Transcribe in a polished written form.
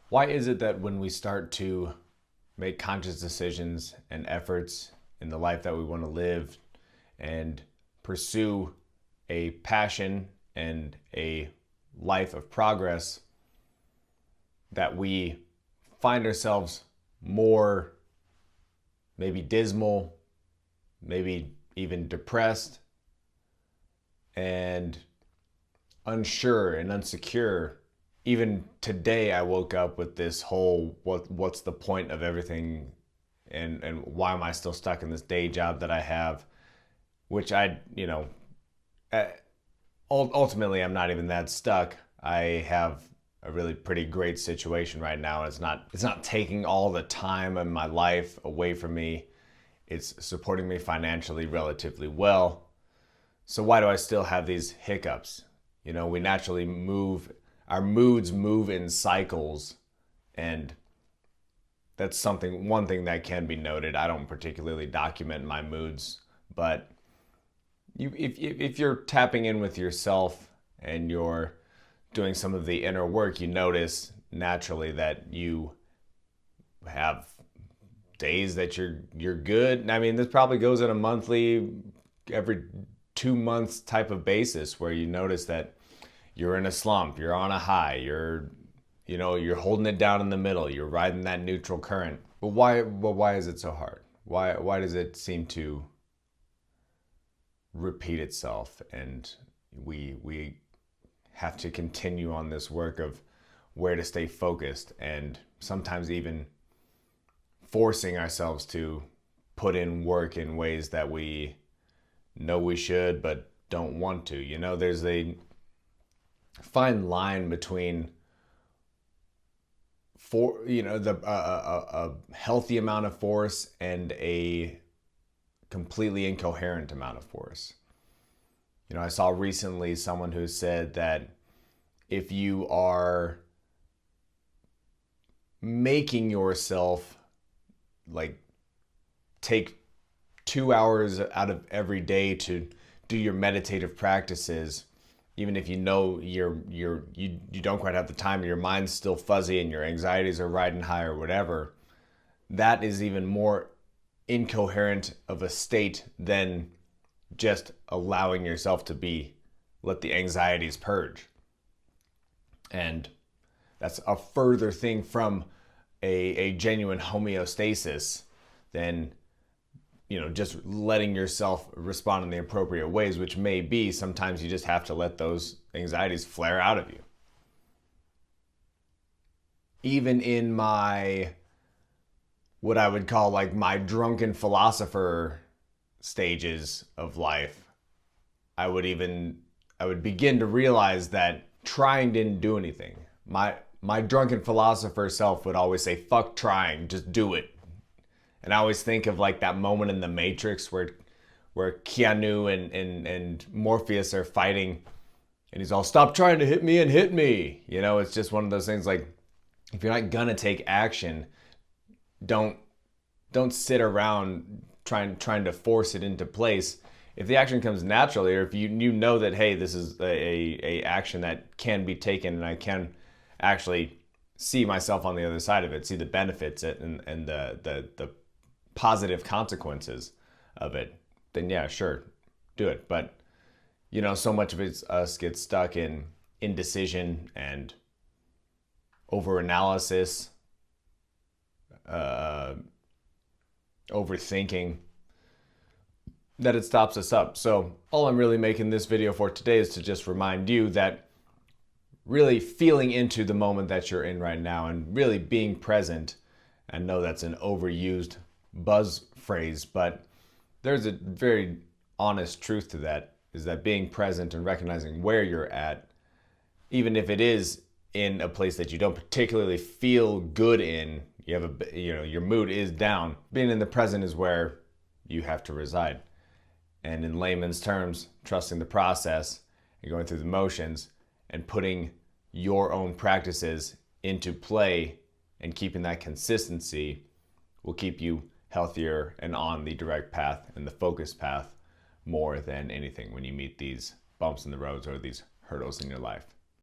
Why is it that when we start to make conscious decisions and efforts in the life that we want to live and pursue a passion and a life of progress, that we find ourselves more maybe dismal, maybe even depressed and unsure and insecure? Even today, I woke up with this whole what's the point of everything, and why am I still stuck in this day job that I have, which uh, ultimately I'm not even that stuck. I have a really pretty great situation right now. It's not taking all the time in my life away from me. It's supporting me financially relatively well. So why do I still have these hiccups? We naturally move, our moods move in cycles, and that's one thing that can be noted. I don't particularly document my moods, but if you're tapping in with yourself and you're doing some of the inner work, you notice naturally that you have days that you're good. I mean, this probably goes in a monthly, every 2 months type of basis, where you notice that you're in a slump, you're on a high, you're holding it down in the middle, you're riding that neutral current. But why is it so hard? Why does it seem to repeat itself, and we have to continue on this work of where to stay focused, and sometimes even forcing ourselves to put in work in ways that we know we should but don't want to? There's a fine line between a healthy amount of force and a completely incoherent amount of force. I saw recently someone who said that if you are making yourself like take 2 hours out of every day to do your meditative practices, even if you know you don't quite have the time, your mind's still fuzzy and your anxieties are riding high or whatever, that is even more incoherent of a state than just allowing yourself to let the anxieties purge. And that's a further thing from a genuine homeostasis than just letting yourself respond in the appropriate ways, which may be sometimes you just have to let those anxieties flare out of you. Even in what I would call like my drunken philosopher stages of life, I would begin to realize that trying didn't do anything. My drunken philosopher self would always say, fuck trying, just do it. And I always think of like that moment in The Matrix where Keanu and Morpheus are fighting, and he's all, stop trying to hit me and hit me. It's just one of those things, like, if you're not gonna take action, don't sit around trying to force it into place. If the action comes naturally, or if you know that, hey, this is a action that can be taken and I can actually see myself on the other side of it, see the benefits and the positive consequences of it, then yeah, sure, do it. But so much of us get stuck in indecision and overanalysis, overthinking, that it stops us up. So all I'm really making this video for today is to just remind you that really feeling into the moment that you're in right now and really being present. I know that's an overused buzz phrase, but there's a very honest truth to that, is that being present and recognizing where you're at, even if it is in a place that you don't particularly feel good in, your mood is down, being in the present is where you have to reside. And in layman's terms, trusting the process and going through the motions and putting your own practices into play and keeping that consistency will keep you healthier and on the direct path and the focused path more than anything when you meet these bumps in the roads or these hurdles in your life.